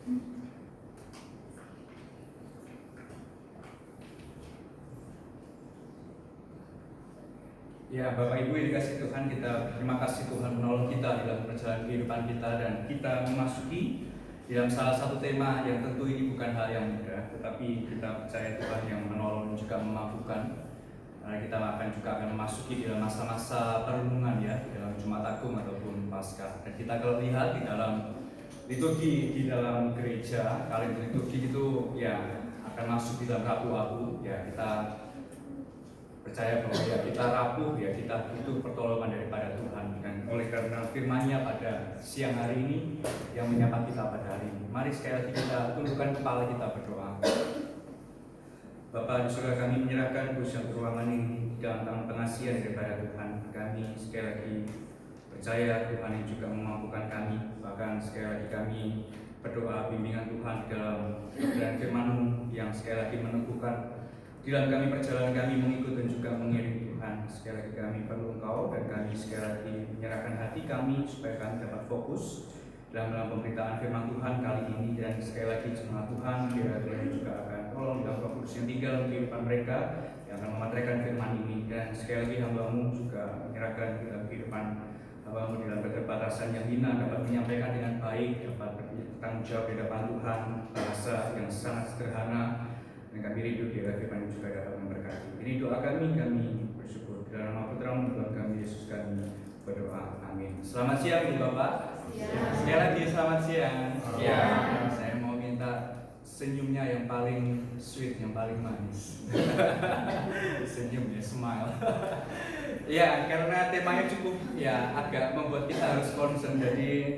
Ya, Bapak Ibu yang dikasih Tuhan, kita terima kasih Tuhan menolong kita dalam perjalanan kehidupan kita, dan kita memasuki dalam salah satu tema yang tentu ini bukan hal yang mudah, tetapi kita percaya Tuhan yang menolong juga memampukan. Kita akan memasuki dalam masa-masa perenungan ya, dalam Jumat Agung ataupun Paskah. Dan kita kalau lihat di dalam liturgi di dalam gereja, kalender liturgi itu ya akan masuk di dalam Rabu Abu ya, kita percaya bahwa ya kita rapuh ya, kita butuh pertolongan daripada Tuhan. Dan oleh karena firman-Nya pada siang hari ini yang menyapa kita pada hari ini, mari sekali lagi kita tundukkan kepala kita berdoa. Bapa di surga, kami menyerahkan khusus ruangan ini dalam tangan pengasihan daripada Tuhan. Kami sekali lagi percaya Tuhan yang juga memampukan kami. Bahkan sekali lagi kami berdoa bimbingan Tuhan dalam kebenaran firman-Mu yang sekali lagi meneguhkan di dalam kami perjalanan kami mengikut dan juga mengiring Tuhan. Sekali lagi kami perlu Engkau, dan kami sekali lagi menyerahkan hati kami supaya kami dapat fokus dalam pemberitaan firman Tuhan kali ini. Dan sekali lagi jemaat Tuhan biar Tuhan juga akan tolong dalam Roh Kudus yang tinggal di kehidupan mereka yang akan memateri firman ini. Dan sekali lagi hamba-Mu juga menyerahkan dalam kehidupan hamba-Mu di dalam keterbatasan yang hina dapat menyampaikan dengan baik, dapat bertanggung jawab di hadapan Tuhan bahasa yang sangat sederhana, dan kami rindu di hadapan firman juga dapat memberkati. Ini doa kami bersyukur dalam nama Putra-Mu Tuhan kami Yesus kami berdoa, amin. Selamat siang Ibu Bapak. Sekali lagi selamat siang. Ya, saya mau minta senyumnya yang paling sweet, yang paling manis. Senyum ya, smile. Ya, karena temanya cukup ya agak membuat kita harus concern, jadi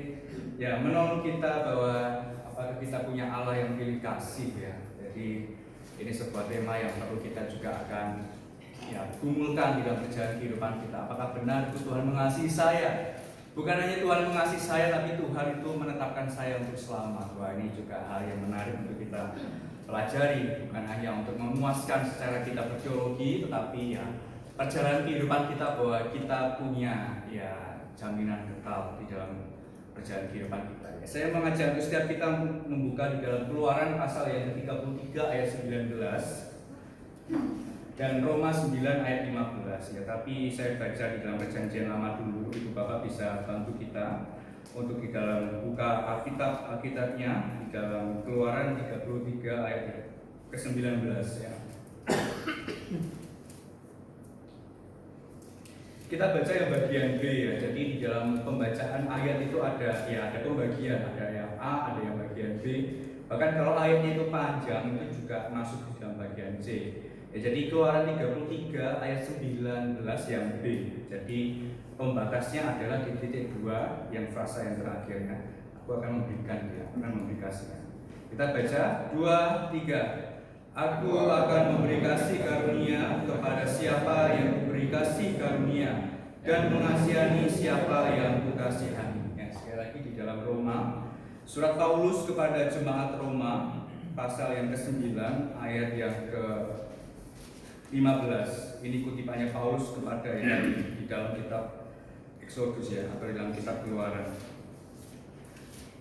ya menolong kita bahwa apakah kita punya Allah yang pilih kasih ya. Jadi ini sebuah tema yang perlu kita juga akan ya gumulkan di dalam perjalanan kehidupan kita. Apakah benar itu Tuhan mengasihi saya? Bukan hanya Tuhan mengasihi saya, tapi Tuhan itu menetapkan saya untuk selamat. Wah, ini juga hal yang menarik untuk kita pelajari. Bukan hanya untuk memuaskan secara kita berteologi, tetapi ya perjalanan kehidupan kita bahwa kita punya ya jaminan kekal di dalam perjalanan kehidupan kita. Saya mengajak setiap kita membuka di dalam Keluaran pasal yang ke-33 ayat 19 dan Roma 9 ayat 15 ya. Tapi saya baca di dalam Perjanjian Lama dulu, Ibu Bapak bisa bantu kita untuk di dalam buka Alkitabnya di dalam Keluaran 33 ayat ke-19 ya. Kita baca yang bagian B ya. Jadi di dalam pembacaan ayat itu ada pembagian, ada yang A, ada yang bagian B. Bahkan kalau ayatnya itu panjang itu juga masuk di dalam bagian C. Ya, jadi Keluaran 33 ayat 19 yang B. Jadi pembatasnya adalah di titik 2 yang frasa yang terakhir ya. Aku akan memberikan ya, Kita baca 2, 3. Aku akan memberi kasih karunia kepada siapa yang kuberi kasih karunia, dan mengasihani siapa yang kukasihani. Ya, sekali lagi di dalam Roma, surat Paulus kepada jemaat Roma pasal yang ke-9 ayat yang ke-15. Ini kutipannya Paulus kepada yang di dalam kitab Exodus ya, atau di dalam kitab Keluaran.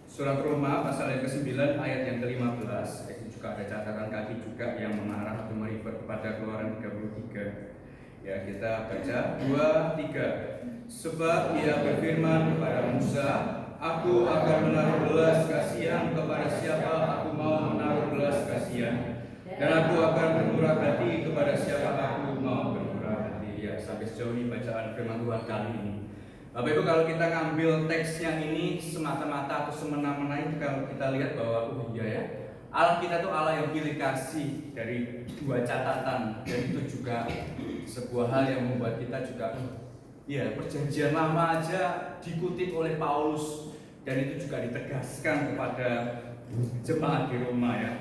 Surat Roma pasal yang ke-9 ayat yang ke-15. Juga ada catatan kaki juga yang mengarah atau merefer kepada Keluaran 33. Ya, kita baca 2, 3. Sebab ia berfirman kepada Musa, aku akan menaruh belas kasihan kepada siapa aku mau menaruh belas kasihan, dan aku akan bermurah hati kepada siapa aku mau bermurah hati. Ya, sampai sejauh ini bacaan firman Tuhan kali ini. Bapak Ibu, kalau kita ngambil teksnya ini semata-mata atau semena-mena itu, kalau kita lihat bahwa iya ya, Allah kita tuh Allah yang pilih kasih dari dua catatan, dan itu juga sebuah hal yang membuat kita juga ya perjanjian lama aja dikutip oleh Paulus, dan itu juga ditegaskan kepada jemaat di Roma ya.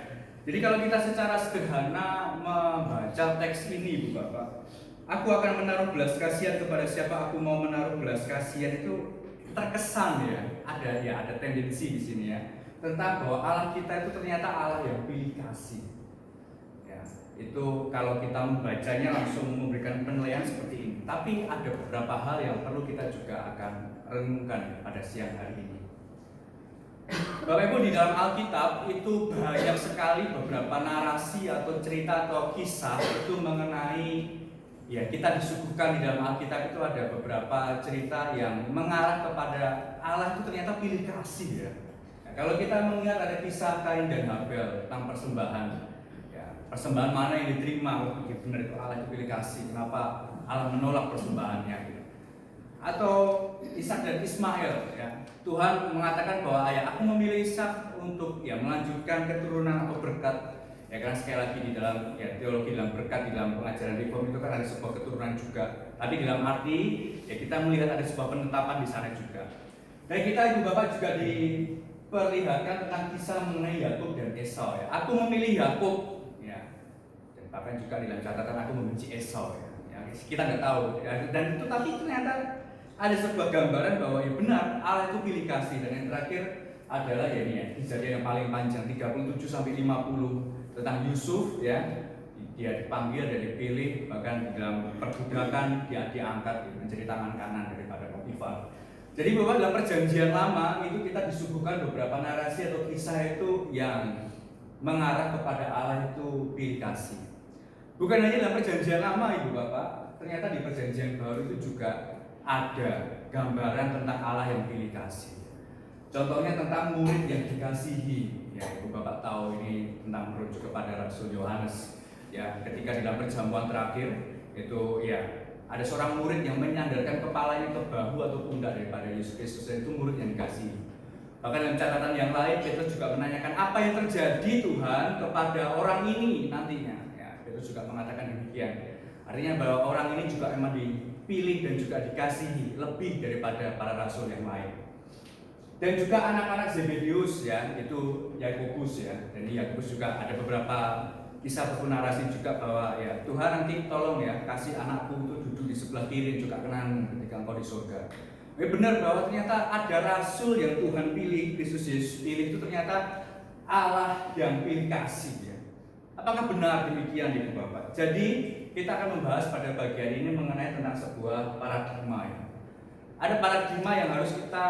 Jadi kalau kita secara sederhana membaca teks ini, Bu Bapak, aku akan menaruh belas kasihan kepada siapa aku mau menaruh belas kasihan, itu terkesan ya ada tendensi di sini ya, tentang bahwa Allah kita itu ternyata Allah yang pilih kasih. Ya, itu kalau kita membacanya langsung memberikan penilaian seperti ini. Tapi ada beberapa hal yang perlu kita juga akan renungkan pada siang hari ini. Bapak Ibu, di dalam Alkitab itu banyak sekali beberapa narasi atau cerita atau kisah itu mengenai, ya, kita disuguhkan di dalam Alkitab itu ada beberapa cerita yang mengarah kepada Allah itu ternyata pilih kasih, ya. Nah, kalau kita mengingat ada kisah Kain dan Habel tentang persembahan, ya, persembahan mana yang diterima, oh, benar itu Allah itu pilih kasih, kenapa Allah menolak persembahannya, gitu. Atau Ishak dan Ismail, ya, Tuhan mengatakan bahwa aku memilih Ishak untuk, ya, melanjutkan keturunan atau berkat, ya, karena sekali lagi di dalam, ya, teologi dalam berkat di dalam pengajaran reform itu kan ada sebuah keturunan juga, tapi dalam arti, ya, kita melihat ada sebuah penetapan di sana juga. Dan kita Ibu Bapak juga diperlihatkan tentang kisah mengenai Yakub dan Esau, ya. Aku memilih Yakub, ya, dan bahkan juga dalam catatan aku membenci Esau, ya. Ya, kita nggak tahu, ya. Dan itu tapi ternyata ada sebuah gambaran bahwa, ya, benar Allah itu pilih kasih. Dan yang terakhir adalah, ya, ini, ya, kejadian yang paling panjang 37-50 tentang Yusuf, ya, dia dipanggil dan dipilih, bahkan di dalam perbudakan dia diangkat menjadi tangan kanan daripada Potifar. Jadi bahwa dalam perjanjian lama itu kita disuguhkan beberapa narasi atau kisah itu yang mengarah kepada Allah itu pilih kasih. Bukan hanya dalam perjanjian lama Ibu Bapak, ternyata di perjanjian baru itu juga ada gambaran tentang Allah yang pilih kasih. Contohnya tentang murid yang dikasihi, ya, Ibu Bapak tahu ini tentang merujuk kepada Rasul Yohanes, ya, ketika di dalam perjamuan terakhir itu, ya, ada seorang murid yang menyandarkan kepalanya ke bahu atau pundak daripada Yesus Kristus, dan itu murid yang dikasihi. Bahkan dalam catatan yang lain Petrus juga menanyakan apa yang terjadi Tuhan kepada orang ini nantinya, ya, Petrus juga mengatakan demikian. Artinya bahwa orang ini juga memang dipilih dan juga dikasihi lebih daripada para rasul yang lain. Dan juga anak-anak Zebedeus, ya, itu Yakobus, ya. Dan Yakobus juga ada beberapa kisah ataupun narasi juga bahwa, ya, Tuhan nanti tolong, ya, kasih anakku itu duduk di sebelah kiri juga kenan ketika engkau di surga. Ya, benar bahwa ternyata ada rasul yang Tuhan pilih, Kristus Yesus pilih itu ternyata Allah yang pilih kasih, ya. Apakah benar demikian, Ibu Bapak? Jadi kita akan membahas pada bagian ini mengenai tentang sebuah paradigma, ya. Ada paradigma yang harus kita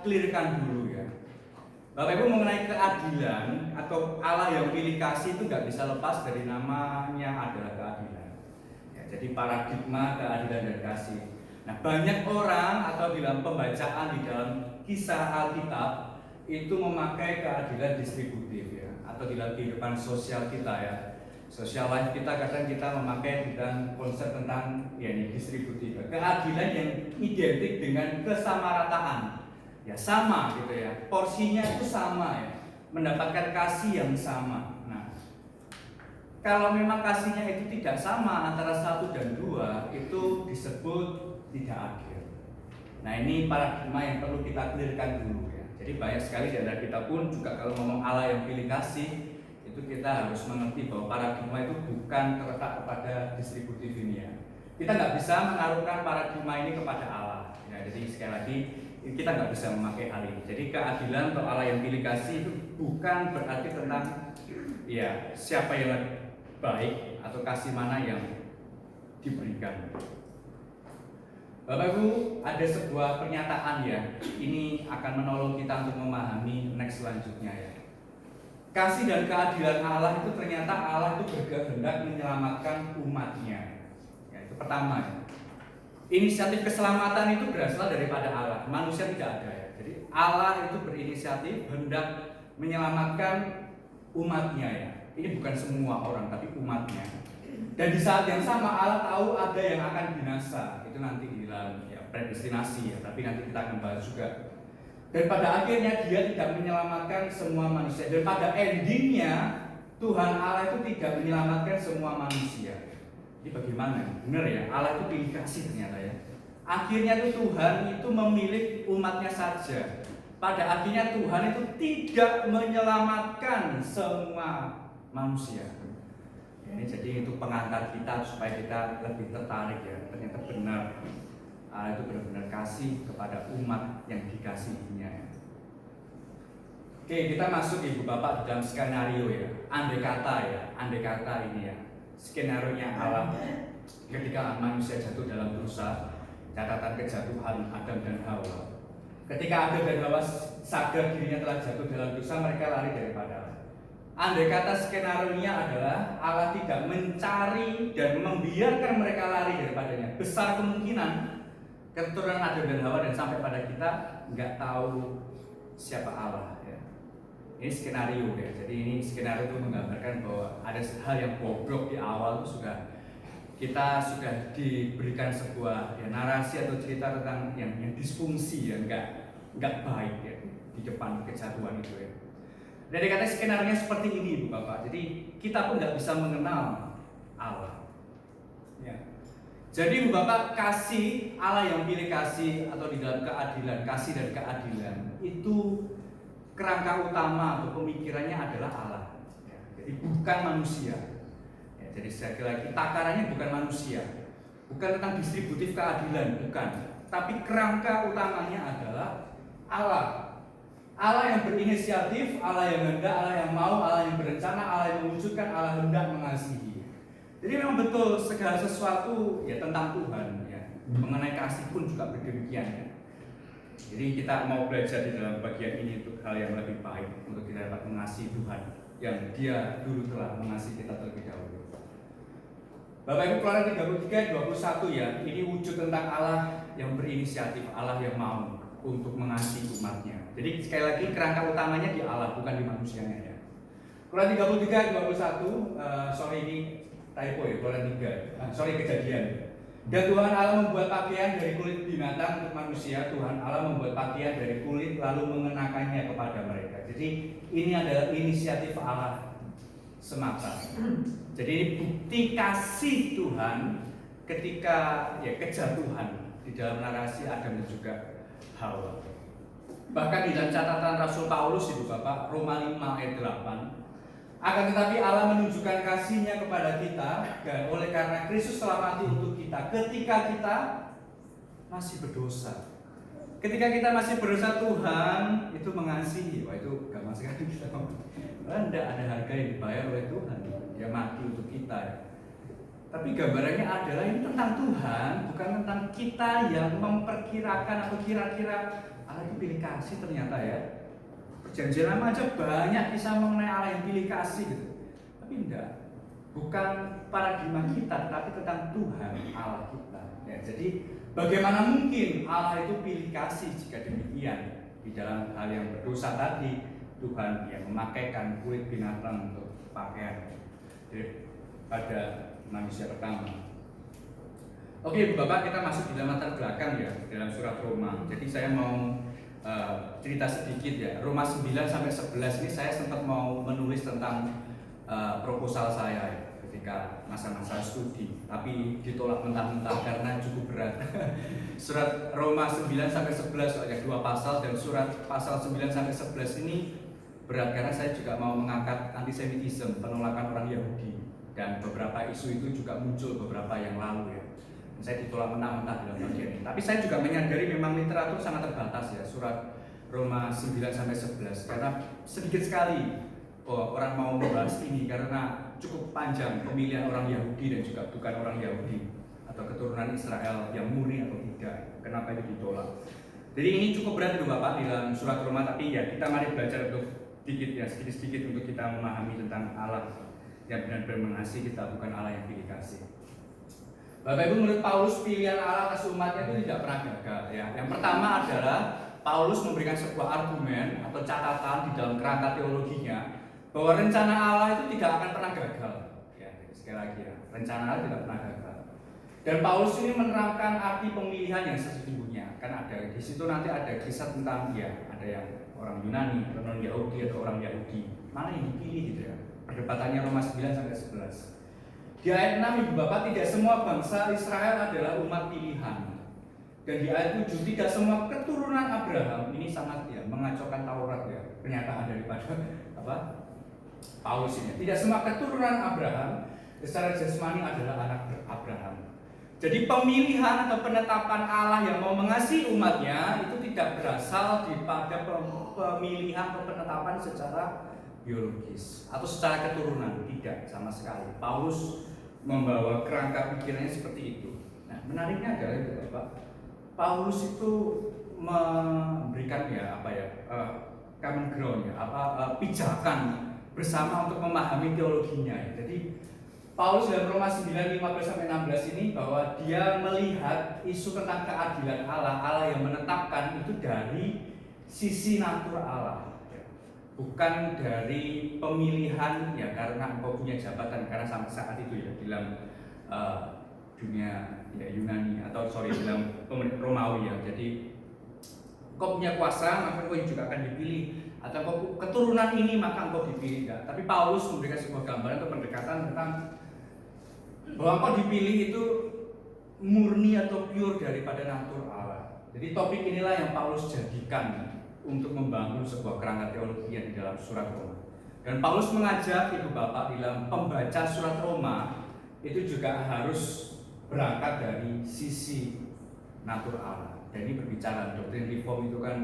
clearkan dulu, ya. Bapak Ibu, mengenai keadilan atau Allah yang pilih kasih itu nggak bisa lepas dari namanya adalah keadilan, ya. Jadi paradigma keadilan dan kasih. Nah, banyak orang atau dalam pembacaan di dalam kisah Alkitab itu memakai keadilan distributif, ya, atau dalam kehidupan sosial kita, ya, social life kita kadang kita memakai tentang konsep tentang, ya, ini distributif, keadilan yang identik dengan kesamarataan, ya, sama gitu, ya, porsinya itu sama, ya, mendapatkan kasih yang sama. Nah, kalau memang kasihnya itu tidak sama antara satu dan dua, itu disebut tidak adil. Nah, ini paradigma yang perlu kita clearkan dulu, ya. Jadi banyak sekali dari kita pun juga kalau ngomong Allah yang pilih kasih, itu kita harus mengerti bahwa paradigma itu bukan terletak kepada distributif ini, ya. Kita nggak bisa menaruhkan paradigma ini kepada Allah, ya. Jadi sekali lagi kita nggak bisa memakai hal ini. Jadi keadilan atau Allah yang pilih kasih itu bukan berarti tentang, ya, siapa yang baik atau kasih mana yang diberikan. Bapak Ibu, ada sebuah pernyataan, ya, ini akan menolong kita untuk memahami next selanjutnya, ya. Kasih dan keadilan Allah itu ternyata Allah itu berkehendak menyelamatkan umatnya, ya, itu pertama, ya. Inisiatif keselamatan itu berasal daripada Allah, manusia tidak ada, ya. Jadi Allah itu berinisiatif hendak menyelamatkan umatnya, ya. Ini bukan semua orang tapi umatnya. Dan di saat yang sama Allah tahu ada yang akan binasa, itu nanti di dalam, ya, predestinasi, ya, tapi nanti kita akan bahas juga. Dan pada akhirnya Dia tidak menyelamatkan semua manusia. Dan pada endingnya Tuhan Allah itu tidak menyelamatkan semua manusia. Ini bagaimana? Benar, ya, Allah itu pilih kasih ternyata, ya. Akhirnya itu Tuhan itu memilih umatnya saja. Pada akhirnya Tuhan itu tidak menyelamatkan semua manusia. Ini jadi itu pengantar kita supaya kita lebih tertarik, ya. Ternyata benar Allah itu benar-benar kasih kepada umat yang dikasihinya, ya. Oke, kita masuk Ibu Bapak di dalam skenario, ya. Andai kata ini, ya, skenario-nya Allah ketika manusia jatuh dalam dosa, catatan kejatuhan Adam dan Hawa. Ketika Adam dan Hawa sadar dirinya telah jatuh dalam dosa, mereka lari daripada Allah. Andai kata skenario-nya adalah Allah tidak mencari dan membiarkan mereka lari daripadanya, besar kemungkinan keturunan Adam dan Hawa dan sampai pada kita nggak tahu siapa Allah ya. Ini skenario ya. Jadi ini skenario itu menggambarkan bahwa ada hal yang bobrok di awal itu kita sudah diberikan sebuah ya, narasi atau cerita tentang yang disfungsi ya, nggak baik ya di depan kejatuhan itu ya. Dari kata skenario seperti ini Ibu Bapak. Jadi kita pun nggak bisa mengenal Allah. Ya. Jadi Ibu Bapak, kasih Allah yang pilih kasih atau di dalam keadilan, kasih dan keadilan itu kerangka utama atau pemikirannya adalah Allah. Ya. Jadi bukan manusia. Jadi sekali lagi takarannya bukan manusia, bukan tentang distributif keadilan, bukan. Tapi kerangka utamanya adalah Allah. Allah yang berinisiatif, Allah yang hendak, Allah yang mau, Allah yang berencana, Allah yang mewujudkan, Allah hendak mengasihi. Jadi memang betul segala sesuatu ya tentang Tuhan ya. Mengenai kasih pun juga berdemikian ya. Jadi kita mau belajar di dalam bagian ini untuk hal yang lebih baik, untuk kita dapat mengasihi Tuhan yang Dia dulu telah mengasihi kita terlebih dahulu. Bapak Ibu, Keluaran 33, 21 ya, ini wujud tentang Allah yang berinisiatif, Allah yang mau untuk mengasihi umatnya. Jadi sekali lagi kerangka utamanya di Allah, bukan di manusianya ya. Keluaran 33, 21, sorry ini typo ya, Keluaran 3, Kejadian. Dan Tuhan Allah membuat pakaian dari kulit binatang untuk manusia, Tuhan Allah membuat pakaian dari kulit lalu mengenakannya kepada mereka. Jadi ini adalah inisiatif Allah semata. Jadi ini bukti kasih Tuhan ketika ya kejatuhan di dalam narasi Adam dan juga Hawa. Bahkan di dalam catatan Rasul Paulus Ibu Bapak, Roma 5 ayat 8, akan tetapi Allah menunjukkan kasih-Nya kepada kita dan oleh karena Kristus telah mati untuk kita ketika kita masih berdosa. Ketika kita masih berdosa, Tuhan itu mengasihi. Wah, itu gampang sekali kita ngomong. Tidak ada harga yang dibayar oleh Tuhan. Dia mati untuk kita. Tapi gambarannya adalah ini tentang Tuhan, bukan tentang kita yang memperkirakan atau kira-kira Allah itu pilih kasih ternyata ya. Perjanjian Lama aja banyak kisah mengenai Allah yang pilih kasih gitu. Tapi enggak. Bukan paradigma kita, tetapi tentang Tuhan Allah kita. Ya, jadi bagaimana mungkin Allah itu pilih kasih jika demikian di dalam hal yang berdosa tadi Tuhan yang memakaikan kulit binatang untuk pakaian pada manusia pertama. Oke, Ibu Bapak, kita masuk di dalam latar belakang ya dalam surat Roma. Jadi saya mau cerita sedikit ya. Roma 9 sampai 11 ini saya sempat mau menulis tentang proposal saya ya, ketika masa-masa studi, tapi ditolak mentah-mentah karena cukup berat. Surat Roma 9 sampai 11 ada 2 pasal dan surat pasal 9 sampai 11 ini berat karena saya juga mau mengangkat antisemitisme, penolakan orang Yahudi, dan beberapa isu itu juga muncul beberapa yang lalu ya. Saya ditolak mentah-mentah dalam bagian ini. Tapi saya juga menyadari memang literatur sangat terbatas ya, surat Roma 9 sampai 11 karena sedikit sekali orang mau membahas ini karena cukup panjang pemilihan orang Yahudi dan juga bukan orang Yahudi atau keturunan Israel yang murni atau tidak. Kenapa itu ditolak? Jadi ini cukup berat itu Bapak di dalam surat Roma, tapi ya kita mari belajar untuk sedikit-sedikit untuk kita memahami tentang Allah yang benar-benar mengasihi kita, bukan Allah yang pilih kasih. Bapak Ibu, menurut Paulus pilihan Allah atas umatnya itu tidak pernah gagal ya. Yang pertama adalah Paulus memberikan sebuah argumen atau catatan di dalam kerangka teologinya bahwa rencana Allah itu tidak akan pernah gagal. Ya, sekali lagi ya, rencana Allah tidak pernah gagal. Dan Paulus ini menerangkan arti pemilihan yang sesungguhnya. Kan ada di situ nanti ada kisah tentang ya, ada yang orang Yunani, atau non Yahudi atau orang Yahudi. Mana yang dipilih gitu ya. Perdebatannya Roma 9 sampai 11. Di ayat 6 Ibu Bapak, tidak semua bangsa Israel adalah umat pilihan. Dan di ayat 7, tidak semua keturunan Abraham, ini sangat ya mengacaukan Taurat ya, pernyataan daripada Paulus ini. Tidak semua keturunan Abraham secara jasmani adalah anak Abraham. Jadi pemilihan atau penetapan Allah yang mau mengasihi umatnya itu tidak berasal daripada pemilihan atau penetapan secara biologis atau secara keturunan, tidak sama sekali. Paulus membawa kerangka pikirannya seperti itu. Nah, menariknya adalah itu Bapak, Paulus itu memberikan common ground pijakan bersama untuk memahami teologinya. Jadi Paulus dalam Roma 9:15-16 ini bahwa dia melihat isu tentang keadilan Allah yang menetapkan itu dari sisi natur Allah, bukan dari pemilihan karena engkau punya jabatan, karena sampai saat itu dalam dunia Yunani dalam pemerintah Romawi jadi engkau punya kuasa maka engkau juga akan dipilih, atau engkau keturunan ini maka engkau dipilih. Tapi Paulus memberikan sebuah gambaran atau pendekatan tentang bahwa engkau dipilih itu murni atau pure daripada natur Allah. Jadi topik inilah yang Paulus jadikan untuk membangun sebuah kerangka teologi yang di dalam surat Roma. Dan Paulus mengajak ibu bapak dalam pembaca surat Roma itu juga harus berangkat dari sisi natur Allah. Dan ini berbicara doktrin reform itu kan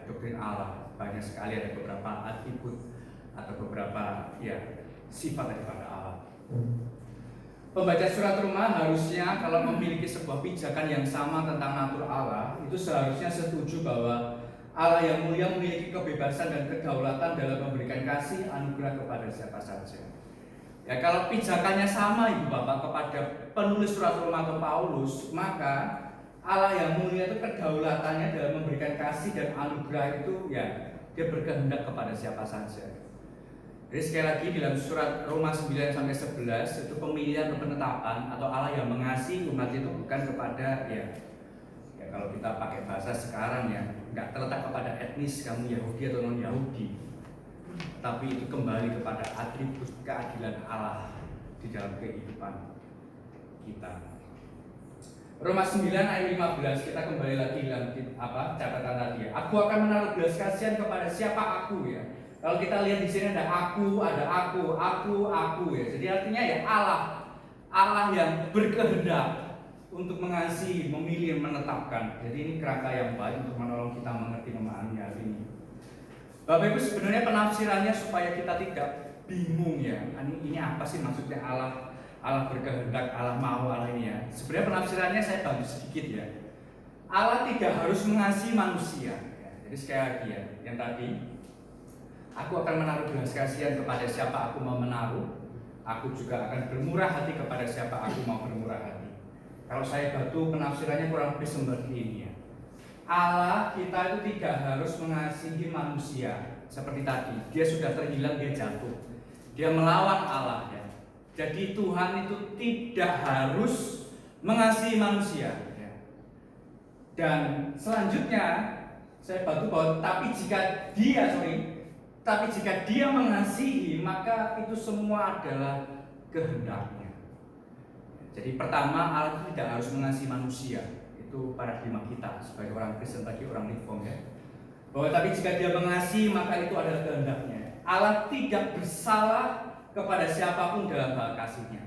doktrin Allah. Banyak sekali ada beberapa atribut atau beberapa sifat daripada Allah. Pembaca surat Roma harusnya kalau memiliki sebuah pijakan yang sama tentang natur Allah, itu seharusnya setuju bahwa Allah yang mulia memiliki kebebasan dan kedaulatan dalam memberikan kasih anugerah kepada siapa saja. Kalau pijakannya sama ibu bapak kepada penulis surat Roma atau Paulus, maka Allah yang mulia itu kedaulatannya dalam memberikan kasih dan anugerah itu dia berkehendak kepada siapa saja. Jadi sekali lagi dalam surat Roma 9-11 itu pemilihan atau penetapan atau Allah yang mengasihi umat itu bukan kepada kalau kita pakai bahasa sekarang nggak terletak kepada etnis kamu Yahudi atau non Yahudi, tapi itu kembali kepada atribut keadilan Allah di dalam kehidupan kita. Roma 9:15 kita kembali lagi dalam catatan tadi Aku akan menaruh belas kasihan kepada siapa aku Kalau kita lihat di sini ada aku Jadi artinya Allah yang berkehendak untuk mengasihi, memilih, menetapkan. Jadi ini kerangka yang baik untuk menolong kita mengerti memahami hal ini. Bapak Ibu, sebenarnya penafsirannya supaya kita tidak bingung ini apa sih maksudnya Allah berkehendak, Allah mau, Allah ini Sebenarnya penafsirannya saya bantu sedikit Allah tidak harus mengasihi manusia. Jadi sekali lagi yang tadi Aku akan menaruh belas kasihan kepada siapa aku mau menaruh. Aku juga akan bermurah hati kepada siapa aku mau bermurah hati. Kalau saya bantu penafsirannya kurang lebih seperti ini Allah kita itu tidak harus mengasihi manusia seperti tadi. Dia sudah terhilang, dia jatuh. Dia melawan Allah Jadi Tuhan itu tidak harus mengasihi manusia Dan selanjutnya saya bantu bahwa tapi jika dia mengasihi, maka itu semua adalah kehendaknya. Jadi pertama, Allah tidak harus mengasihi manusia. Itu paradigma kita sebagai orang Kristen, bagi orang reform bahwa tapi jika dia mengasihi, maka itu adalah kehendaknya. Allah tidak bersalah kepada siapapun dalam hal kasihnya.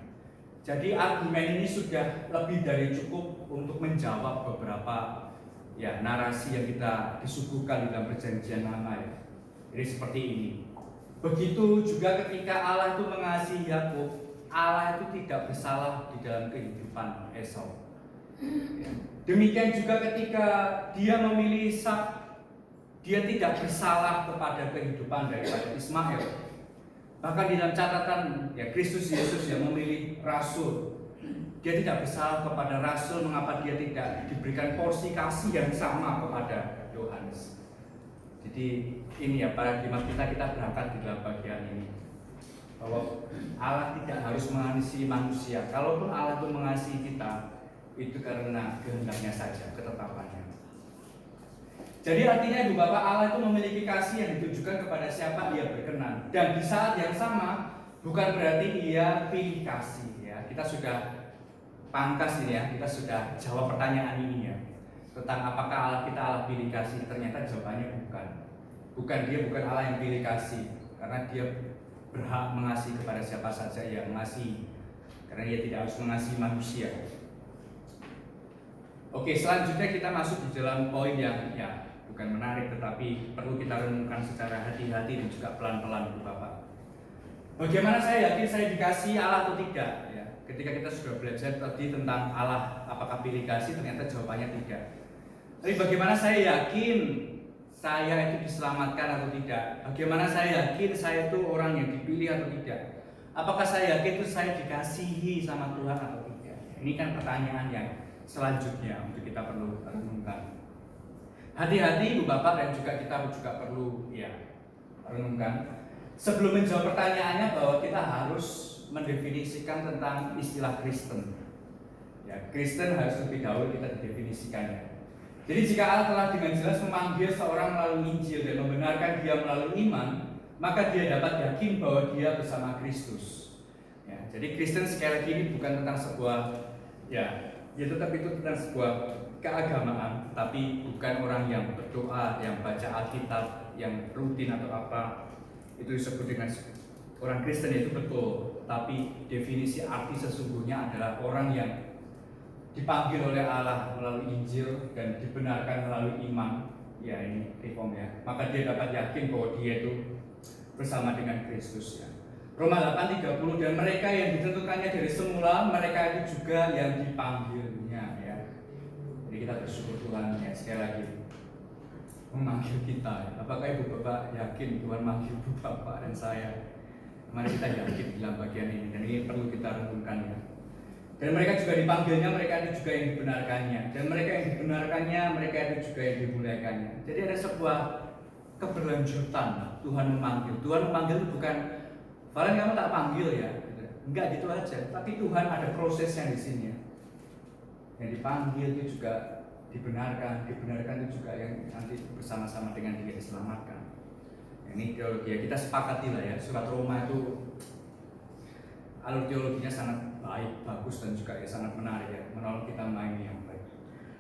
Jadi argumen ini sudah lebih dari cukup untuk menjawab beberapa narasi yang kita disuguhkan dalam perjanjian lama Jadi seperti ini. Begitu juga ketika Allah itu mengasihi Yakub, Allah itu tidak bersalah di dalam kehidupan Esau. Demikian juga ketika dia memilih Ishak, dia tidak bersalah kepada kehidupan daripada Ismail. Bahkan di dalam catatan Kristus Yesus yang memilih rasul, dia tidak bersalah kepada rasul mengapa dia tidak diberikan porsi kasih yang sama kepada Yohanes. Jadi ini paradigma kita berangkat di dalam bagian ini bahwa Allah tidak harus mengasihi manusia. Kalaupun Allah itu mengasihi kita, itu karena kehendaknya saja, ketetapannya. Jadi artinya ibu bapak, Allah itu memiliki kasih yang ditujukan kepada siapa dia berkenan. Dan di saat yang sama bukan berarti ia pilih kasih Kita sudah pangkas ini kita sudah jawab pertanyaan ini tentang apakah Allah kita Allah pilih kasih. Ternyata jawabannya bukan dia bukan Allah yang pilih kasih, karena dia berhak mengasihi kepada siapa saja yang mengasihi, karena dia tidak harus mengasihi manusia. Oke, selanjutnya kita masuk di dalam poin yang bukan menarik tetapi perlu kita renungkan secara hati-hati dan juga pelan-pelan Bapak. Bagaimana saya yakin saya dikasihi Allah atau tidak Ketika kita sudah belajar tadi tentang Allah apakah pilih kasih, ternyata jawabannya tidak. Tapi bagaimana saya yakin saya itu diselamatkan atau tidak? Bagaimana saya yakin saya itu orang yang dipilih atau tidak? Apakah saya yakin itu saya dikasihi sama Tuhan atau tidak? Ini kan pertanyaan yang selanjutnya untuk kita perlu renungkan. Hati-hati Ibu Bapak dan juga kita juga perlu renungkan. Sebelum menjawab pertanyaannya bahwa kita harus mendefinisikan tentang istilah Kristen. Ya, Kristen harus lebih dahulu kita definisikannya. Jadi jika Allah telah dengan jelas memanggil seorang melalui Injil dan membenarkan dia melalui iman, maka dia dapat yakin bahwa dia bersama Kristus. Ya, jadi Kristen sekali lagi ini bukan tentang sebuah tetap itu tentang sebuah keagamaan, tapi bukan orang yang berdoa, yang baca Alkitab, yang rutin atau apa. Itu disebut dengan orang Kristen, itu betul. Tapi definisi arti sesungguhnya adalah orang yang dipanggil oleh Allah melalui Injil dan dibenarkan melalui iman. Ya, ini reform ya. Maka dia dapat yakin bahwa dia itu bersama dengan Kristus ya. Roma 8:30, dan mereka yang ditentukannya dari semula, mereka itu juga yang dipanggilnya ya. Jadi kita bersyukur Tuhan ya, sekali lagi memanggil kita ya. Apakah Ibu Bapak yakin Tuhan manggil Ibu Bapak dan saya? Mari kita yakin dalam bagian ini, dan ini perlu kita renungkan ya. Dan mereka juga dipanggilnya, mereka itu juga yang dibenarkannya. Dan mereka yang dibenarkannya, mereka itu juga yang dimuliakannya. Jadi ada sebuah keberlanjutan. Tuhan memanggil. Tuhan memanggil bukan, Valen kamu tak panggil ya. Enggak gitu aja. Tapi Tuhan ada prosesnya di sini. Yang dipanggil itu juga dibenarkan itu juga yang nanti bersama-sama dengan dia diselamatkan. Ini teologi ya, kita sepakati lah ya. Surat Roma itu alur teologinya sangat baik, bagus, dan juga sangat menarik ya, menolong kita memahami yang baik.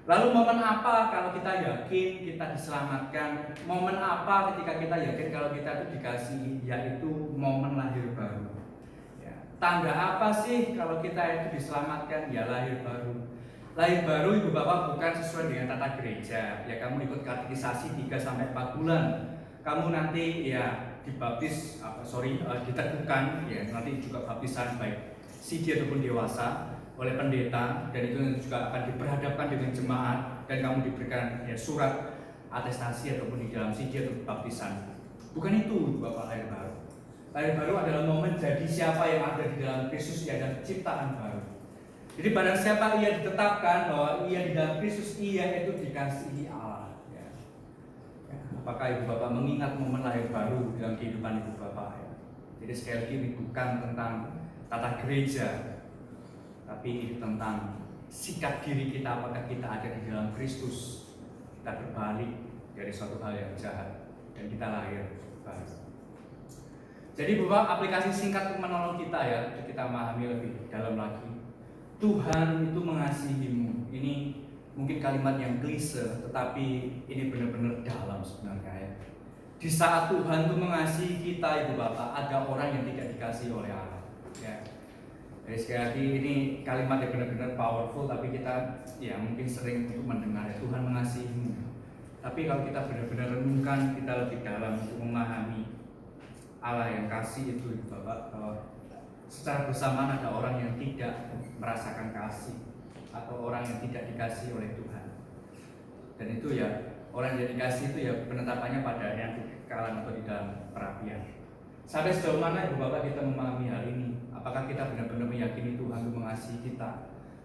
Lalu momen apa kalau kita yakin kita diselamatkan? Momen apa ketika kita yakin kalau kita itu dikasihi? Yaitu momen lahir baru ya. Tanda apa sih kalau kita itu diselamatkan? Ya lahir baru. Lahir baru Ibu Bapak bukan sesuai dengan tata gereja ya, kamu ikut katekisasi 3-4 bulan, kamu nanti ya dibaptis diteguhkan ya, nanti juga baptisan baik sidi ataupun dewasa oleh pendeta, dan itu juga akan diperhadapkan dengan jemaat dan kamu diberikan ya surat atestasi ataupun di dalam sidi atau baptisan. Bukan itu Bapak lahir baru. Lahir baru adalah momen jadi siapa yang ada di dalam Kristus, ia adalah ciptaan baru. Jadi barang siapa ia ditetapkan bahwa ia di dalam Kristus, ia itu dikasihi Allah ya. Apakah Ibu Bapak mengingat momen lahir baru dalam kehidupan Ibu Bapak ya? Jadi sekali lagi ini bukan tentang tata gereja, tapi ini tentang sikap diri kita, apakah kita ada di dalam Kristus, kita berbalik dari suatu hal yang jahat dan kita lahir baru. Jadi Bapak, aplikasi singkat untuk menolong kita ya, untuk kita memahami lebih dalam lagi. Tuhan itu mengasihimu. Ini mungkin kalimat yang klise, tetapi ini benar-benar dalam sebenarnya ya. Di saat Tuhan itu mengasihi kita Ibu Bapak, ada orang yang tidak dikasihi oleh Allah ya. Jadi sekali lagi ini kalimat yang benar-benar powerful, tapi kita ya mungkin sering untuk mendengar ya, Tuhan mengasihimu. Tapi kalau kita benar-benar renungkan, kita lebih dalam untuk memahami Allah yang kasih itu Ibu Bapak, secara bersamaan ada orang yang tidak merasakan kasih atau orang yang tidak dikasihi oleh Tuhan. Dan itu ya, orang yang dikasihi itu ya penetapannya pada yang kekekalan atau di dalam perapian. Sampai sejauh mana Ibu Bapak kita memahami hal ini? Apakah kita benar-benar meyakini Tuhan itu mengasihi kita?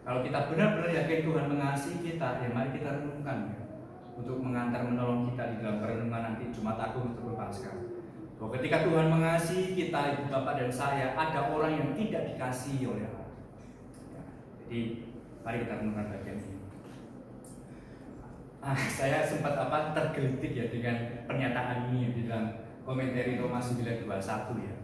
Kalau kita benar-benar yakin Tuhan mengasihi kita, ya mari kita renungkan ya, untuk mengantar menolong kita di dalam perenungan nanti Jumat Agung untuk Paskah. Bahwa ketika Tuhan mengasihi kita, Ibu Bapak dan saya, ada orang yang tidak dikasihi oleh Allah ya. Jadi mari kita renungkan bagian ini. Saya sempat tergelitik ya dengan pernyataan ini di dalam komentari Roma 9:21 ya.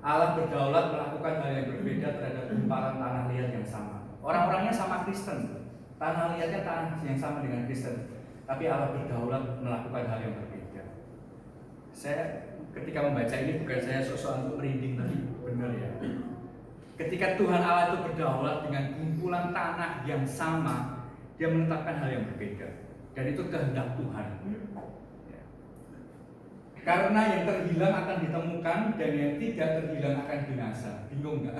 Allah berdaulat melakukan hal yang berbeda terhadap gumpalan tanah liat yang sama. Orang-orangnya sama Kristen, tanah liatnya tanah yang sama dengan Kristen, tapi Allah berdaulat melakukan hal yang berbeda. Saya ketika membaca ini bukan saya sok-sokan untuk merinding, tapi benar ya. Ketika Tuhan Allah itu berdaulat dengan kumpulan tanah yang sama, Dia menetapkan hal yang berbeda, dan itu kehendak Tuhan. Ya. Karena yang terhilang akan ditemukan dan yang tidak terhilang akan binasa. Bingung nggak?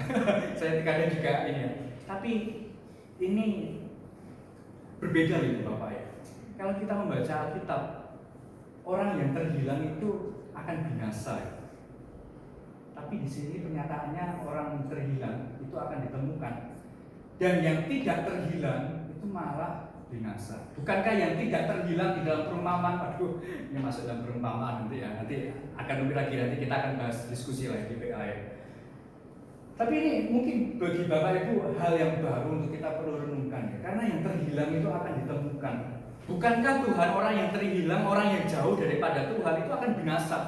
Saya kadang juga ini ya. Tapi ini berbeda Ibu Bapak ya. kalau kita membaca Alkitab, orang yang terhilang itu akan binasa. Tapi di sini pernyataannya orang terhilang itu akan ditemukan, dan yang tidak terhilang itu malah binasa. Bukankah yang tidak terhilang di dalam perumpamaan? Aduh, ini masuk dalam perumpamaan nanti ya. Nanti akan lebih lagi, nanti kita akan bahas diskusi lagi di PA ya. Tapi ini mungkin bagi Bapak Ibu hal yang baru untuk kita perlu renungkan ya. Karena yang terhilang itu akan ditemukan. Bukankah Tuhan orang yang terhilang, orang yang jauh daripada Tuhan itu akan binasa?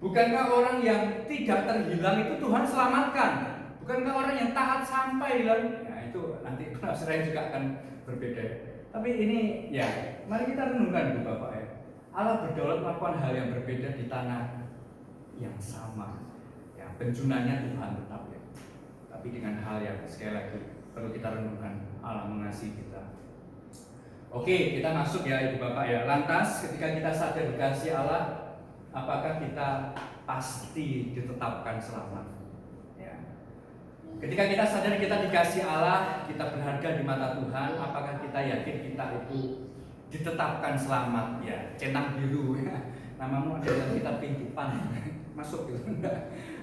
Bukankah orang yang tidak terhilang itu Tuhan selamatkan? Bukankah orang yang taat sampai hilang? Nah itu nanti penafsirannya juga akan berbeda. Tapi ini ya, mari kita renungkan Bapak ya. Allah berdaulat melakukan hal yang berbeda di tanah yang sama. Ya, penjunanya Tuhan tetap ya. Tapi dengan hal yang sekali lagi perlu kita renungkan, Allah mengasihi kita. Oke, kita masuk ya Ibu Bapak ya. Lantas ketika kita sadar dikasih Allah, apakah kita pasti ditetapkan selamat? Ya. Ketika kita sadar kita dikasih Allah, kita berharga di mata Tuhan, apakah kita yakin kita itu ditetapkan selamat? Ya, centang biru ya. Namamu ada dalam kitab kehidupan. Masuk gitu.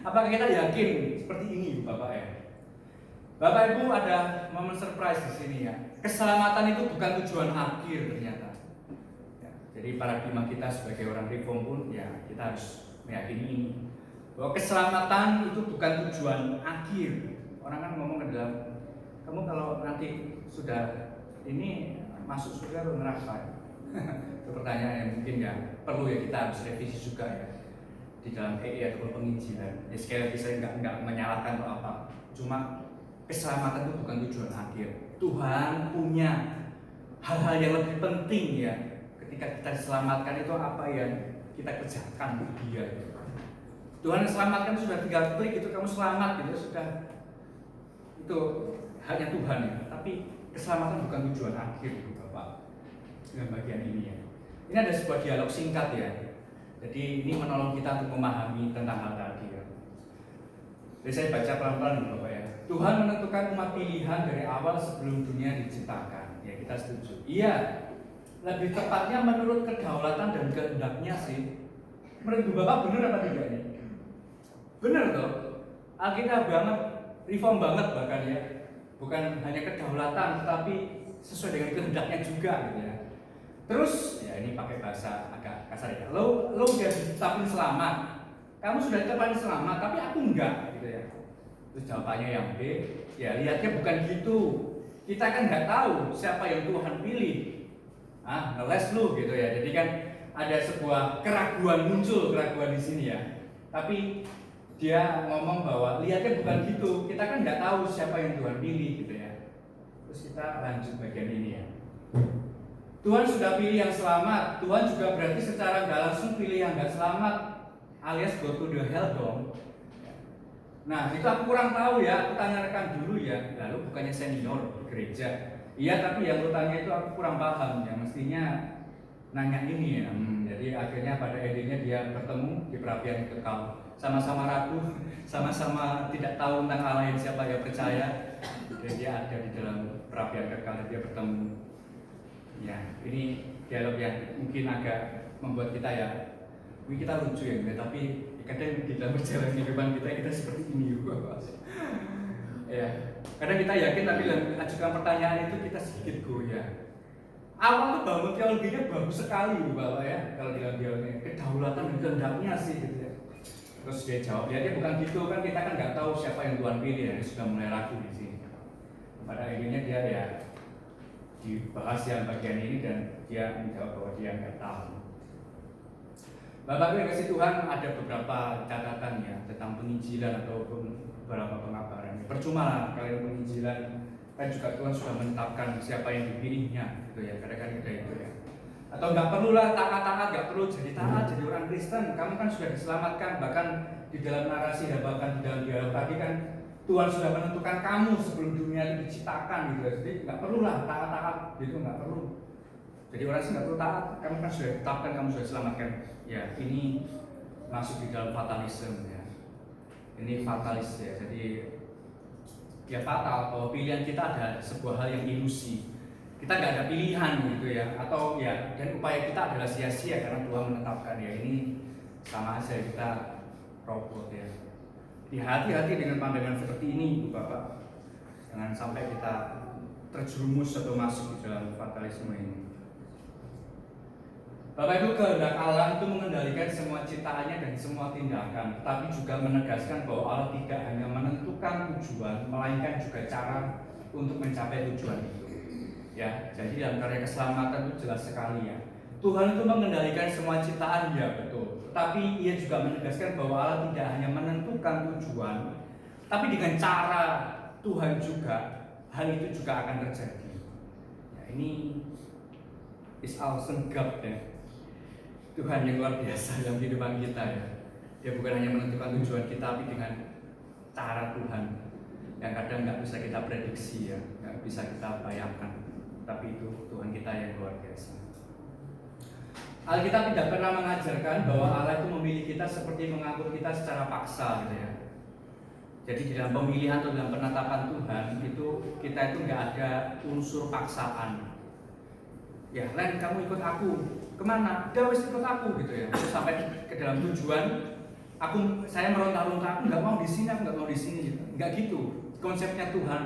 Apakah kita yakin seperti ini Bapak ya? Bapak Ibu, ada momen surprise di sini ya. Keselamatan itu bukan tujuan akhir ternyata. Ya, jadi paradigma kita sebagai orang reform pun ya kita harus meyakini ini, bahwa keselamatan itu bukan tujuan akhir. Orang kan ngomong ke dalam, kamu kalau nanti sudah ini masuk surga atau neraka? Itu pertanyaan yang mungkin ya perlu ya kita harus revisi juga ya di dalam EI atau penginjilan. Ya, sekali lagi saya nggak menyalahkan atau apa, cuma keselamatan itu bukan tujuan akhir. Tuhan punya hal-hal yang lebih penting ya. Ketika kita diselamatkan itu apa yang kita kerjakan untuk Dia. Tuhan selamatkan sudah 3 klik itu kamu selamat gitu sudah. Itu hanya Tuhan ya. Tapi keselamatan bukan tujuan akhir itu Bapak. Dengan bagian ini ya. Ini ada sebuah dialog singkat ya. Jadi ini menolong kita untuk memahami tentang hal tadi ya. Jadi saya baca pelan-pelan Bapak ya. Tuhan menentukan umat pilihan dari awal sebelum dunia diciptakan. Ya kita setuju. Iya, lebih tepatnya menurut kedaulatan dan kehendaknya sih. Menurut Bapak benar apa tidak ini? Benar toh? Alkitab banget, reform banget bahkan ya. Bukan hanya kedaulatan, tetapi sesuai dengan kehendaknya juga gitu ya. Terus ya ini pakai bahasa agak kasar ya. Lo udah ditetapin selamat. Kamu sudah ditetapin selamat, tapi aku enggak gitu ya. Terus jawabannya yang B, ya lihatnya bukan gitu. Kita kan nggak tahu siapa yang Tuhan pilih. Ngeles lu gitu ya. Jadi kan ada sebuah keraguan muncul, keraguan di sini ya. Tapi dia ngomong bahwa lihatnya bukan gitu. Kita kan nggak tahu siapa yang Tuhan pilih gitu ya. Terus kita lanjut bagian ini ya. Tuhan sudah pilih yang selamat. Tuhan juga berarti secara nggak langsung pilih yang nggak selamat, alias go to the hell dong. Nah itu aku kurang tahu ya, aku tanya rekan dulu ya. Lalu bukannya senior di gereja. Iya tapi yang lu tanya itu aku kurang paham ya. Mestinya nanya ini ya. Jadi akhirnya pada akhirnya dia bertemu di perapian kekal. Sama-sama ragu, sama-sama tidak tahu tentang Allah yang siapa yang percaya. Dan dia ada di dalam perapian kekal, dia bertemu. Ya ini dialog yang mungkin agak membuat kita ya, kita lucu ya, tapi kadang di dalam perjalanan kehidupan kita seperti ini juga. Ya, kadang kita yakin tapi ajukan pertanyaan itu kita sedikit goyah. Awal tuh bangun teologinya bagus sekali Bapak ya, kalau dalam dialognya kedaulatan dan kehendaknya sih gitu ya. Terus dia jawab, ya dia bukan gitu kan, kita kan nggak tahu siapa yang Tuhan pilih ya, dia sudah mulai ragu di sini. Pada akhirnya dia ya dibahas yang bagian ini dan dia menjawab bahwa dia nggak tahu. Bapak Ibu yang kasih Tuhan, ada beberapa catatan ya tentang penginjilan atau beberapa pengabaran. Percuma lah kalian penginjilan, kan juga Tuhan sudah menetapkan siapa yang dipilihnya gitu ya, kadang-kadang kita itu ya. Atau nggak perlulah taat-taat, nggak perlu jadi taat, jadi orang Kristen. Kamu kan sudah diselamatkan, bahkan di dalam narasi dan bahkan di dalam dialog tadi kan Tuhan sudah menentukan kamu sebelum dunia itu diciptakan gitu ya. Jadi nggak perlulah taat-taat, gitu nggak perlu. Jadi orang sih nggak perlu taat, kamu kan sudah ditetapkan, kamu sudah diselamatkan. Ya ini masuk di dalam fatalisme ya. Ini fatalis ya. Jadi ya fatal bahwa pilihan kita ada sebuah hal yang ilusi. kita nggak ada pilihan gitu ya, atau ya, dan upaya kita adalah sia-sia karena Tuhan menetapkan ya ini sama aja kita robot ya. Hati-hati dengan pandangan seperti ini Ibu Bapak, jangan sampai kita terjerumus atau masuk di dalam fatalisme ini. Bapak Ibu, kehendak Allah itu mengendalikan semua ciptaannya dan semua tindakan, tetapi juga menegaskan bahwa Allah tidak hanya menentukan tujuan, melainkan juga cara untuk mencapai tujuan itu. Ya, jadi dalam karya keselamatan itu jelas sekali ya. Tuhan itu mengendalikan semua ciptaan, ya betul. Tetapi Ia juga menegaskan bahwa Allah tidak hanya menentukan tujuan, tapi dengan cara Tuhan juga hal itu juga akan terjadi. Ya, ini is awesome God ya. Tuhan yang luar biasa dalam kehidupan kita ya. Dia bukan hanya menentukan tujuan kita, tapi dengan cara Tuhan yang kadang nggak bisa kita prediksi ya, nggak bisa kita bayangkan. Tapi itu Tuhan kita yang luar biasa. Alkitab tidak pernah mengajarkan bahwa Allah itu memilih kita seperti mengangkut kita secara paksa gitu ya. Jadi di dalam pemilihan atau dalam penetapan Tuhan itu kita itu nggak ada unsur paksaan. Ya, Len kamu ikut aku kemana? Udah wis ikut aku gitu ya. Terus sampai ke dalam tujuan, saya meronta-ronta, aku nggak mau di sini, aku nggak mau di sini gitu. Nggak gitu. Konsepnya Tuhan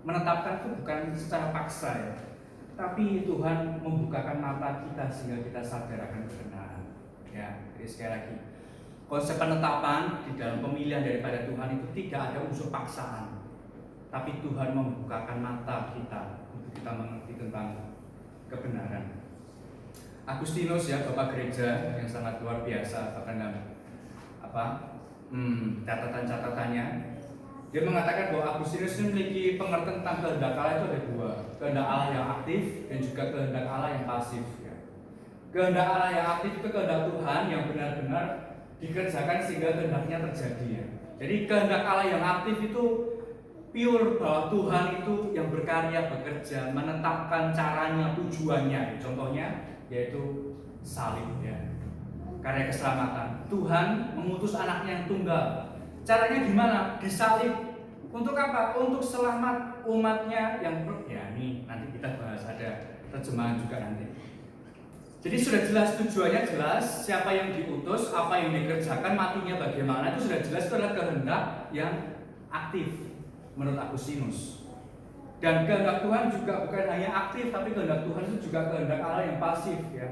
menetapkan itu bukan secara paksa ya, tapi Tuhan membukakan mata kita sehingga kita sadar akan kebenaran. Ya, jadi sekali lagi, konsep penetapan di dalam pemilihan daripada Tuhan itu tidak ada unsur paksaan, tapi Tuhan membukakan mata kita untuk kita mengerti tentang kebenaran. Agustinus ya, Bapak Gereja yang sangat luar biasa, bahkan catatan-catatannya, dia mengatakan bahwa Agustinus memiliki pengertian tentang kehendak Allah itu ada dua, kehendak Allah yang aktif dan juga kehendak Allah yang pasif ya. Kehendak Allah yang aktif itu kehendak Tuhan yang benar-benar dikerjakan sehingga kehendaknya terjadi ya. Jadi kehendak Allah yang aktif itu pure, bahwa Tuhan itu yang berkarya, bekerja, menetapkan caranya, tujuannya. Contohnya yaitu salib ya, karya keselamatan. Tuhan mengutus anaknya yang tunggal. Caranya gimana? Disalib. Untuk apa? Untuk selamat umatnya yang ya ini nanti kita bahas, ada terjemahan juga nanti. Jadi sudah jelas tujuannya, jelas siapa yang diutus, apa yang dikerjakan, matinya bagaimana, itu sudah jelas. Itu adalah kehendak yang aktif menurut Agustinus. Dan kehendak Tuhan juga bukan hanya aktif, tapi kehendak Tuhan itu juga kehendak Allah yang pasif ya.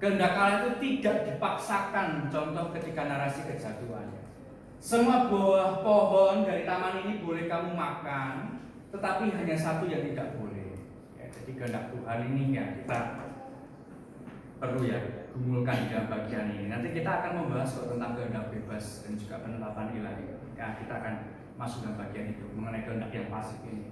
Kehendak Allah itu tidak dipaksakan. Contoh ketika narasi kejatuhan, semua buah pohon dari taman ini boleh kamu makan, tetapi hanya satu yang tidak boleh ya. Jadi kehendak Tuhan ini ya kita perlu ya gumulkan di dalam bagian ini. Nanti kita akan membahas tentang kehendak bebas dan juga penetapan ilahi ya. Kita akan masuk dalam bagian itu mengenai kehendak yang pasif ini.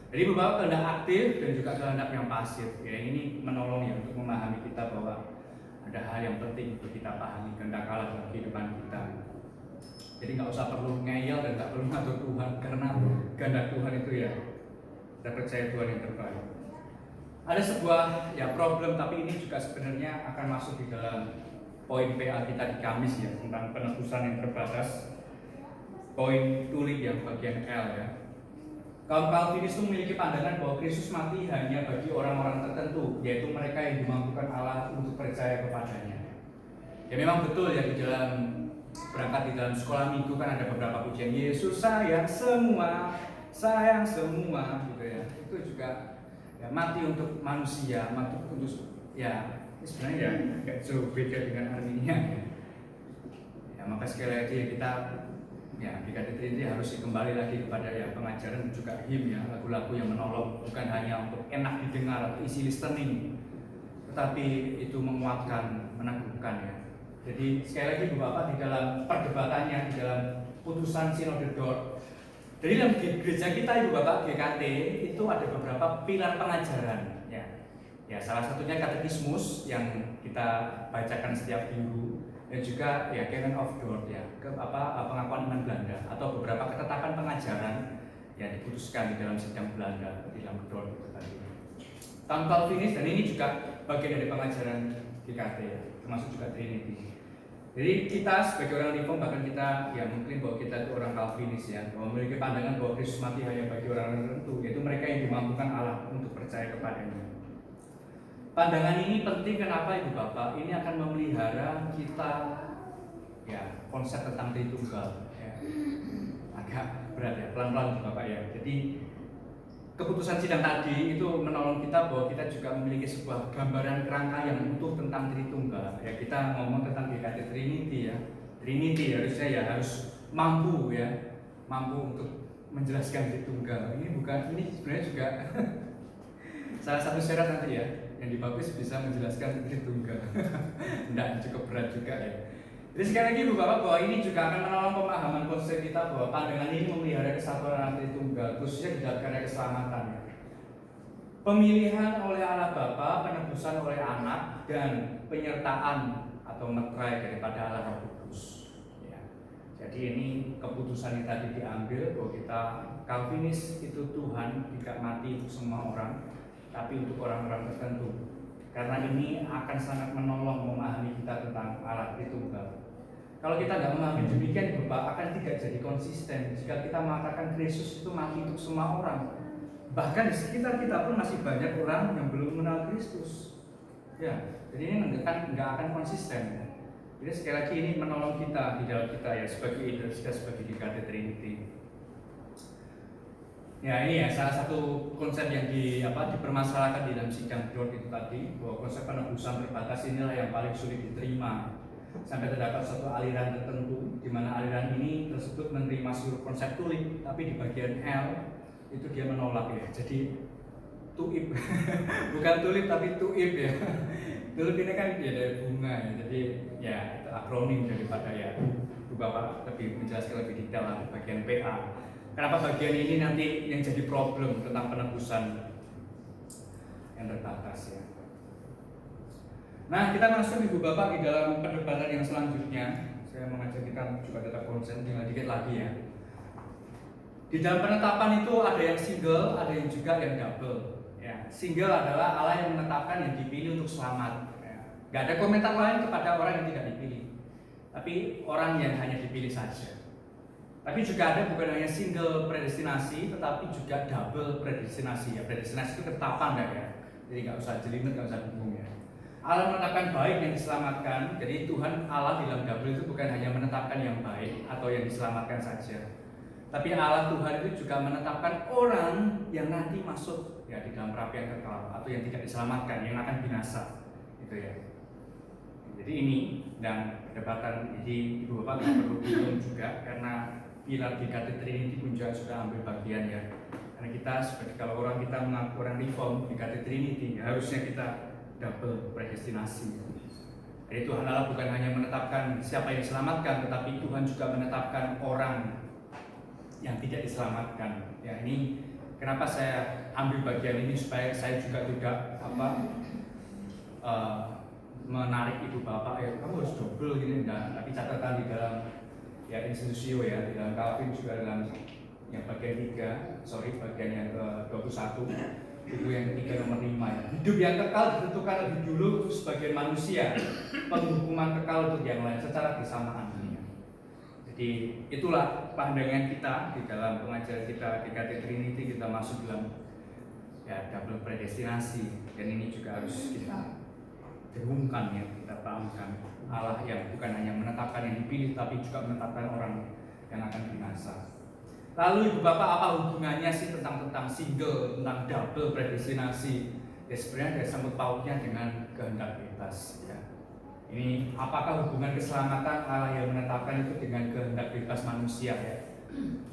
Jadi beberapa kehendak aktif dan juga kehendak yang pasif ya, ini menolong ya untuk memahami kita bahwa ada hal yang penting untuk kita pahami kehendak Allah dalam kehidupan kita. Jadi nggak usah perlu ngeyel dan nggak perlu ngatur Tuhan, karena kehendak Tuhan itu ya kita percaya Tuhan yang terbaik. Ada sebuah ya problem, tapi ini juga sebenarnya akan masuk di dalam poin PA kita di Kamis ya, tentang penebusan yang terbatas. Poin tulis yang bagian L ya. Kaum Calvinis itu memiliki pandangan bahwa Kristus mati hanya bagi orang-orang tertentu, yaitu mereka yang dimampukan Allah untuk percaya kepadanya. Ya memang betul ya, di dalam berangkat di dalam sekolah minggu kan ada beberapa pujian, Yesus sayang semua gitu ya. Itu juga ya, mati untuk manusia, mati untuk ya sebenarnya ya nggak jauh beda dengan artinya ya. Maka sekali lagi kita ya GKT Trinity harus kembali lagi kepada ya pengajaran dan juga hymn ya, lagu-lagu yang menolong, bukan hanya untuk enak didengar atau isi listening, tetapi itu menguatkan, meneguhkan ya. Jadi sekali lagi Bapak, di dalam perdebatannya, di dalam putusan Synode DOR, jadi dalam gereja kita Ibu Bapak GKT itu ada beberapa pilar pengajaran ya. Ya salah satunya katekismus yang kita bacakan setiap minggu, dan juga ya Canon of Dort ya, pengakuan iman Belanda, atau beberapa ketetapan pengajaran yang diputuskan di dalam sidang Belanda di dalam Dort itu tadi. Kaum Calvinis, dan ini juga bagian dari pengajaran GKT ya, termasuk juga Trinity. Jadi kita sebagai orang reform, bahkan kita ya mungkin bahwa kita itu orang Calvinis ya, bahwa memiliki pandangan bahwa Kristus mati hanya bagi orang tertentu, yaitu mereka yang dimampukan Allah untuk percaya kepadanya. Pandangan ini penting kenapa Ibu Bapak? Ini akan memelihara kita ya konsep tentang Tritunggal ya. Agak berat ya, pelan-pelan Ibu Bapak ya. Jadi keputusan sidang tadi itu menolong kita bahwa kita juga memiliki sebuah gambaran kerangka yang utuh tentang Tritunggal. Ya, kita ngomong tentang GKT Trinity ya. Trinity harusnya ya harus mampu ya, mampu untuk menjelaskan Tritunggal. Ini sebenarnya juga salah satu syarat nanti ya, yang dibaptis bisa menjelaskan Tritunggal. Tidak cukup berat juga ya. Jadi sekali lagi Ibu Bapak bahwa ini juga akan menolong pemahaman konsep kita bahwa pandangan ini memelihara kesatuan Tritunggal, khususnya di dalam karya keselamatan. Pemilihan oleh Allah Bapa, penebusan oleh Anak, dan penyertaan atau meterai daripada Allah Roh Kudus. Ya. Jadi ini keputusan yang tadi diambil bahwa kita Calvinis itu Tuhan tidak mati untuk semua orang, tapi untuk orang-orang tertentu. Karena ini akan sangat menolong memahami kita tentang Allah Tritunggal. Kalau kita nggak memahami demikian, Bapak, akan tidak jadi konsisten jika kita mengatakan Kristus itu mati untuk semua orang. Bahkan di sekitar kita pun masih banyak orang yang belum mengenal Kristus. Ya, jadi ini nggak akan konsisten. Ya. Jadi sekali lagi ini menolong kita di dalam kita ya sebagai kita sebagai GKT Trinity. Ya ini ya salah satu konsep yang dipermasalahkan di dalam sidang Dort itu tadi, bahwa konsep penebusan terbatas inilah yang paling sulit diterima. Sampai terdapat suatu aliran tertentu di mana aliran ini tersebut menerima seluruh konsep tulip, tapi di bagian L itu dia menolak ya. Jadi tuip bukan tulip tapi tuip ya. Tulip ini kan ya dari bunga ya. Jadi ya itu akronim daripada ya. Bapak lebih menjelaskan lebih detail di bagian PA. Kenapa bagian ini nanti yang jadi problem tentang penebusan yang terbatas ya. Nah, kita masuk Ibu Bapak di dalam perdebatan yang selanjutnya. Saya mengajak kita juga tetap konsen, tinggal dikit lagi ya. Di dalam penetapan itu ada yang single, ada yang juga yang double. Ya, single adalah Allah yang menetapkan yang dipilih untuk selamat. Ya. Gak ada komentar lain kepada orang yang tidak dipilih, tapi orang yang hanya dipilih saja. Tapi juga ada bukan hanya single predestinasi, tetapi juga double predestinasi. Ya, predestinasi itu ketetapan ya. Jadi nggak usah jelimet, nggak usah bingung ya. Allah menetapkan baik yang diselamatkan. Jadi Tuhan Allah di dalam double itu bukan hanya menetapkan yang baik atau yang diselamatkan saja, tapi Allah Tuhan itu juga menetapkan orang yang nanti masuk ya di dalam perapian kekal atau yang tidak diselamatkan, yang akan binasa. Itu ya. Jadi ini dan perdebatan jadi Ibu Bapak nggak perlu bingung juga karena pilar GKT Trinity pun juga sudah ambil bagian ya. Karena kita seperti kalau kita mengaku orang reform GKT Trinity ya, harusnya kita double predestinasi. Jadi Tuhan Allah bukan hanya menetapkan siapa yang diselamatkan, tetapi Tuhan juga menetapkan orang yang tidak diselamatkan. Ya ini kenapa saya ambil bagian ini supaya saya juga tidak menarik Ibu Bapak ya kamu harus double gini enggak. Tapi catatan di dalam ya institusio ya di dalam Calvin juga dalam yang bagian bagian yang ke-21 buku yang ketiga nomor 5 ya. Hidup yang kekal ditentukan lebih dulu untuk sebagian manusia, penghukuman kekal untuk yang lain secara bersamaan. Jadi itulah pandangan kita di dalam pengajaran kita di GKT Trinity, kita masuk dalam ya double predestinasi, dan ini juga harus kita dengungkan ya, kita pahamkan Allah yang bukan hanya menetapkan yang dipilih tapi juga menetapkan orang yang akan binasa. Lalu Ibu Bapak apa hubungannya sih tentang single, tentang double predestinasi? Ya sebenarnya ada sangkut pautnya dengan kehendak bebas ya. Ini apakah hubungan keselamatan Allah yang menetapkan itu dengan kehendak bebas manusia ya?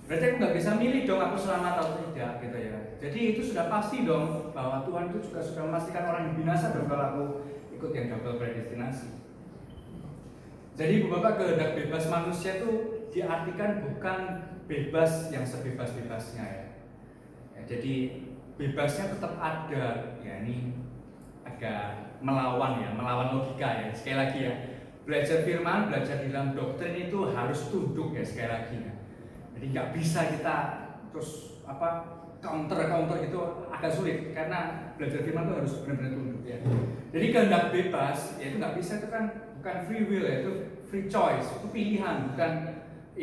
Berarti aku nggak bisa milih dong aku selamat atau tidak gitu ya. Jadi itu sudah pasti dong bahwa Tuhan itu juga sudah memastikan orang yang binasa dong kalau aku ikut yang double predestinasi. Jadi Ibu Bapak kehendak bebas manusia itu diartikan bukan bebas yang sebebas-bebasnya ya. Jadi bebasnya tetap ada ya, ini agak melawan logika ya. Sekali lagi ya, belajar firman, belajar di dalam doktrin itu harus tunduk ya sekali lagi ya. Jadi nggak bisa kita terus counter itu agak sulit karena belajar firman itu harus benar-benar tunduk ya. Jadi kehendak bebas ya itu nggak bisa, itu kan bukan free will ya, itu free choice, itu pilihan, bukan